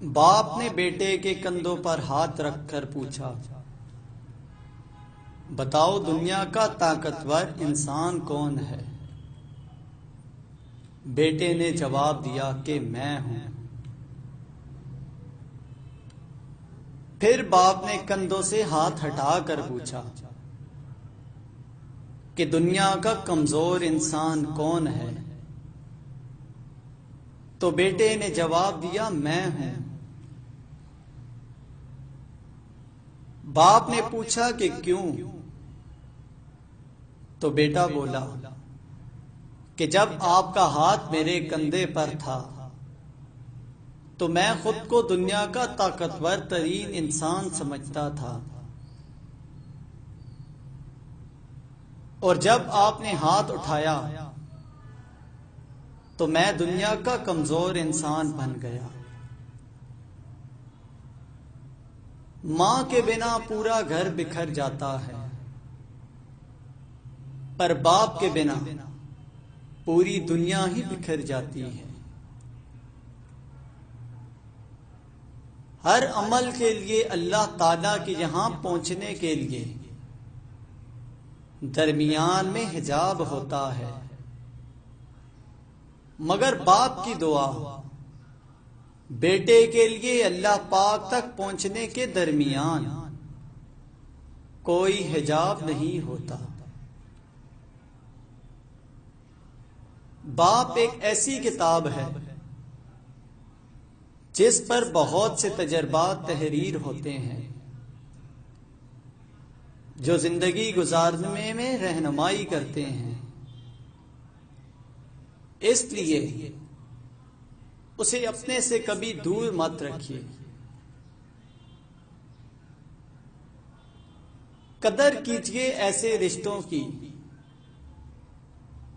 باپ نے بیٹے کے کندھوں پر ہاتھ رکھ کر پوچھا، بتاؤ دنیا کا طاقتور انسان کون ہے؟ بیٹے نے جواب دیا کہ میں ہوں۔ پھر باپ نے کندھوں سے ہاتھ ہٹا کر پوچھا کہ دنیا کا کمزور انسان کون ہے؟ تو بیٹے نے جواب دیا میں ہوں۔ باپ نے پوچھا کہ کیوں؟ تو بیٹا بولا کہ جب آپ کا ہاتھ میرے کندھے پر تھا تو میں خود کو دنیا کا طاقتور ترین انسان سمجھتا تھا، اور جب آپ نے ہاتھ اٹھایا تو میں دنیا کا کمزور انسان بن گیا۔ ماں کے بنا پورا گھر بکھر جاتا ہے، پر باپ کے بنا پوری دنیا ہی بکھر جاتی ہے۔ ہر عمل کے لیے اللہ تعالیٰ کے یہاں پہنچنے کے لیے درمیان میں حجاب ہوتا ہے، مگر باپ کی دعا بیٹے کے لیے اللہ پاک تک پہنچنے کے درمیان کوئی حجاب نہیں ہوتا۔ باپ ایک ایسی کتاب ہے جس پر بہت سے تجربات تحریر ہوتے ہیں جو زندگی گزارنے میں رہنمائی کرتے ہیں، اس لیے اسے اپنے سے کبھی دور مت رکھیے۔ قدر کیجیے ایسے رشتوں کی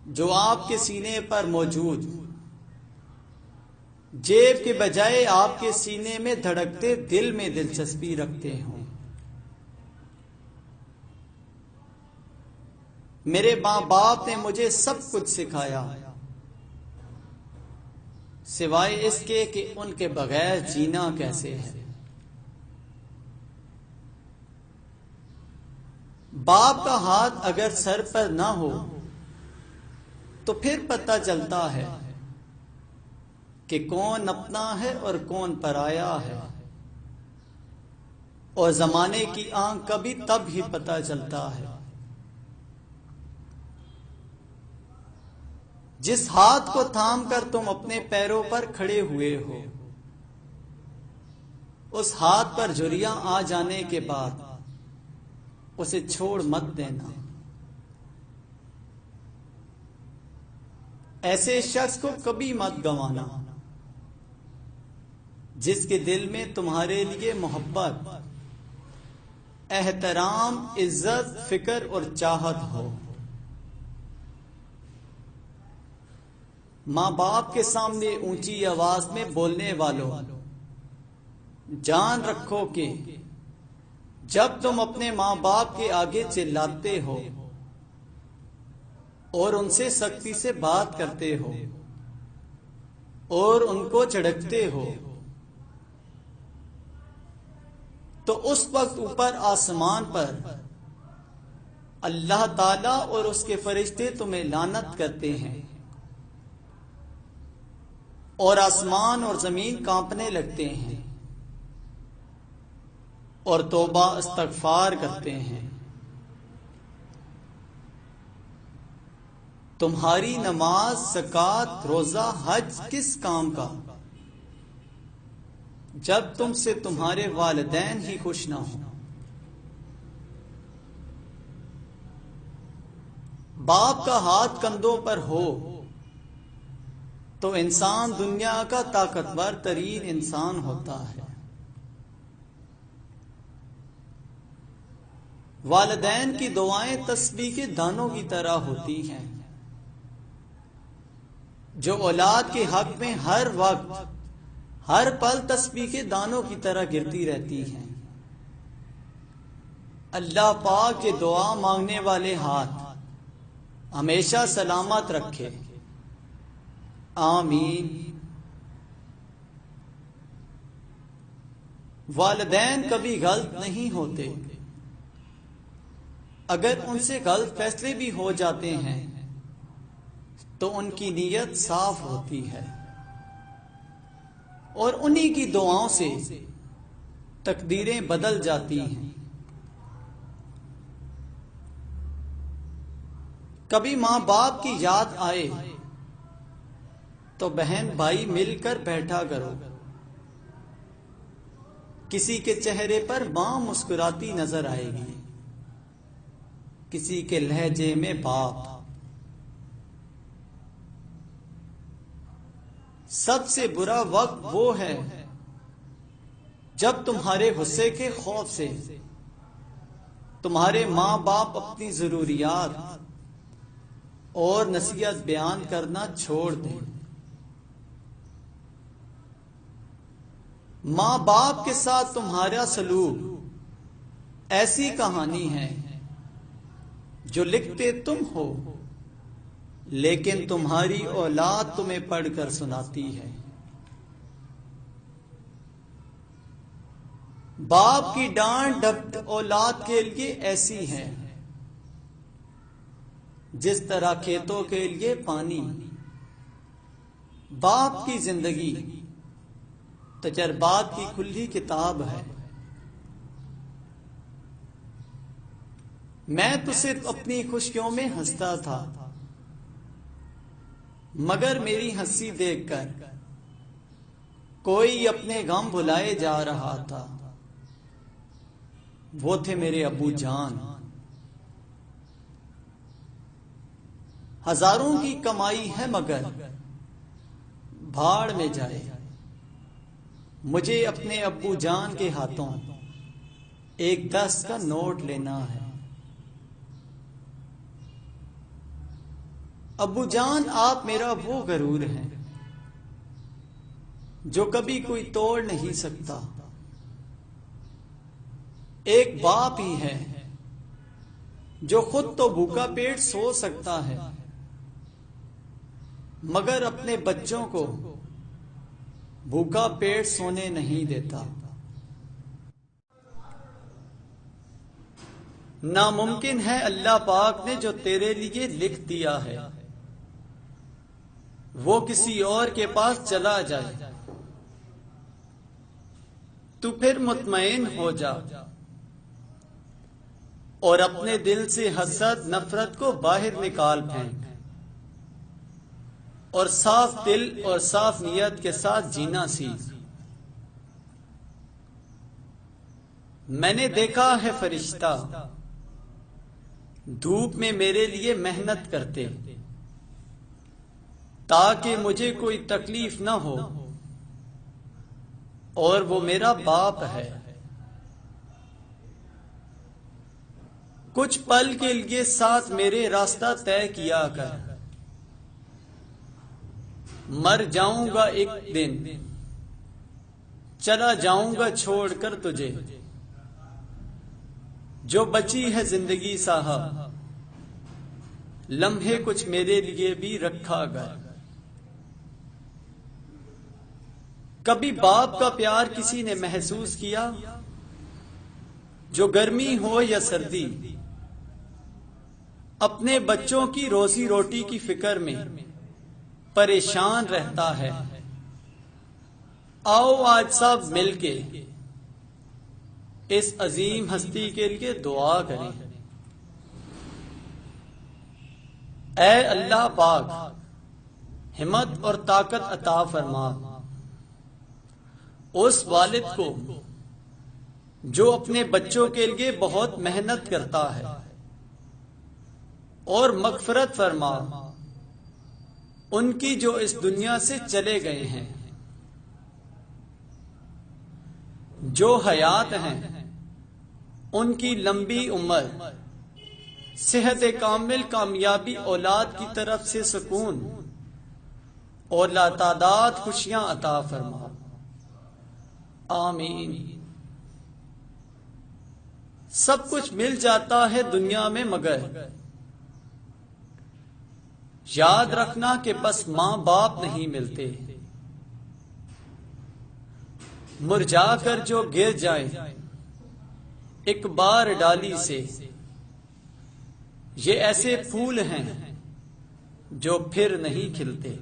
جو آپ کے سینے پر موجود، جیب کے بجائے آپ کے سینے میں دھڑکتے دل میں دلچسپی رکھتے ہوں۔ میرے ماں باپ نے مجھے سب کچھ سکھایا سوائے اس کے کہ ان کے بغیر جینا کیسے ہے۔ باپ کا ہاتھ اگر سر پر نہ ہو تو پھر پتہ چلتا ہے کہ کون اپنا ہے اور کون پرایا ہے، اور زمانے کی آنکھ کا بھی تب ہی پتہ چلتا ہے۔ جس ہاتھ کو تھام کر تم اپنے پیروں پر کھڑے ہوئے ہو، اس ہاتھ پر جھریاں آ جانے کے بعد اسے چھوڑ مت دینا۔ ایسے شخص کو کبھی مت گنوانا جس کے دل میں تمہارے لیے محبت، احترام، عزت، فکر اور چاہت ہو۔ ماں باپ کے سامنے اونچی آواز میں بولنے والوں، جان رکھو کہ جب تم اپنے ماں باپ کے آگے چلاتے ہو اور ان سے سختی سے بات کرتے ہو اور ان کو جھڑکتے ہو تو اس وقت اوپر آسمان پر اللہ تعالیٰ اور اس کے فرشتے تمہیں لعنت کرتے ہیں، اور آسمان اور زمین کانپنے لگتے ہیں اور توبہ استغفار کرتے ہیں۔ تمہاری نماز، زکوٰۃ، روزہ، حج کس کام کا جب تم سے تمہارے والدین ہی خوش نہ ہوں؟ باپ کا ہاتھ کندھوں پر ہو تو انسان دنیا کا طاقتور ترین انسان ہوتا ہے۔ والدین کی دعائیں تسبیح کے دانوں کی طرح ہوتی ہیں جو اولاد کے حق میں ہر وقت، ہر پل تسبیح کے دانوں کی طرح گرتی رہتی ہیں۔ اللہ پاک کے دعا مانگنے والے ہاتھ ہمیشہ سلامت رکھے، آمین۔ والدین کبھی غلط نہیں ہوتے، اگر ان سے غلط فیصلے بھی ہو جاتے ہیں تو ان کی نیت صاف ہوتی ہے، اور انہی کی دعاؤں سے تقدیریں بدل جاتی ہیں۔ کبھی ماں باپ کی یاد آئے تو بہن بھائی مل کر بیٹھا کرو، کسی کے چہرے پر ماں مسکراتی نظر آئے گی، کسی کے لہجے میں باپ۔ سب سے برا وقت وہ ہے جب تمہارے غصے کے خوف سے تمہارے ماں باپ اپنی ضروریات اور نصیحت بیان کرنا چھوڑ دیں۔ ماں باپ کے ساتھ تمہارا سلوک ایسی کہانی ہے جو لکھتے تم ہو، لیکن تمہاری اولاد تمہیں پڑھ کر سناتی ہے۔ باپ کی ڈانٹ ڈپٹ اولاد کے لیے ایسی ہے جس طرح کھیتوں کے لیے پانی۔ باپ کی زندگی تجربات کی کھلی کتاب ہے۔ میں تو صرف اپنی خوشیوں میں ہنستا تھا، مگر میری ہنسی دیکھ کر کوئی اپنے غم بھلائے جا رہا تھا۔ وہ تھے میرے ابو جان۔ ہزاروں کی کمائی ہے مگر بھاڑ میں جائے، مجھے اپنے ابو جان کے ہاتھوں ایک 10 کا نوٹ لینا ہے۔ ابو جان، آپ میرا وہ غرور ہے جو کبھی کوئی توڑ نہیں سکتا۔ ایک باپ ہی ہے جو خود تو بھوکا پیٹ سو سکتا ہے، مگر اپنے بچوں کو بھوکا پیٹ سونے نہیں دیتا۔ ناممکن ہے اللہ پاک نے جو تیرے لیے لکھ دیا ہے وہ کسی اور کے پاس چلا جائے، تو پھر مطمئن ہو جا اور اپنے دل سے حسد نفرت کو باہر نکال پھینک، اور صاف دل اور صاف نیت کے ساتھ جینا سیکھ۔ میں نے دیکھا ہے فرشتہ دھوپ میں میرے لیے محنت کرتے تاکہ مجھے کوئی تکلیف نہ ہو، اور وہ میرا باپ ہے۔ کچھ پل کے لیے ساتھ میرے راستہ طے کیا کر، مر جاؤں گا ایک دن، چلا جاؤں گا چھوڑ کر تجھے، جو بچی ہے زندگی صاحب لمحے کچھ میرے لیے بھی رکھا کر۔ کبھی باپ کا پیار کسی نے محسوس کیا؟ جو گرمی ہو یا سردی اپنے بچوں کی روزی روٹی کی فکر میں پریشان رہتا ہے۔ آؤ آج سب مل کے اس عظیم ہستی کے لیے دعا کریں۔ اے اللہ پاک، ہمت اور طاقت عطا فرما اس والد کو جو اپنے بچوں کے لیے بہت محنت کرتا ہے، اور مغفرت فرما ان کی جو اس دنیا سے چلے گئے ہیں۔ جو حیات ہیں ان کی لمبی عمر، صحت کامل، کامیابی، اولاد کی طرف سے سکون اور لاتعداد خوشیاں عطا فرما۔ آمین۔ سب کچھ مل جاتا ہے دنیا میں مگر یاد رکھنا کہ بس ماں باپ نہیں ملتے۔ مرجھا کر جو گر جائیں ایک بار ڈالی سے، یہ ایسے پھول ہیں جو پھر نہیں کھلتے۔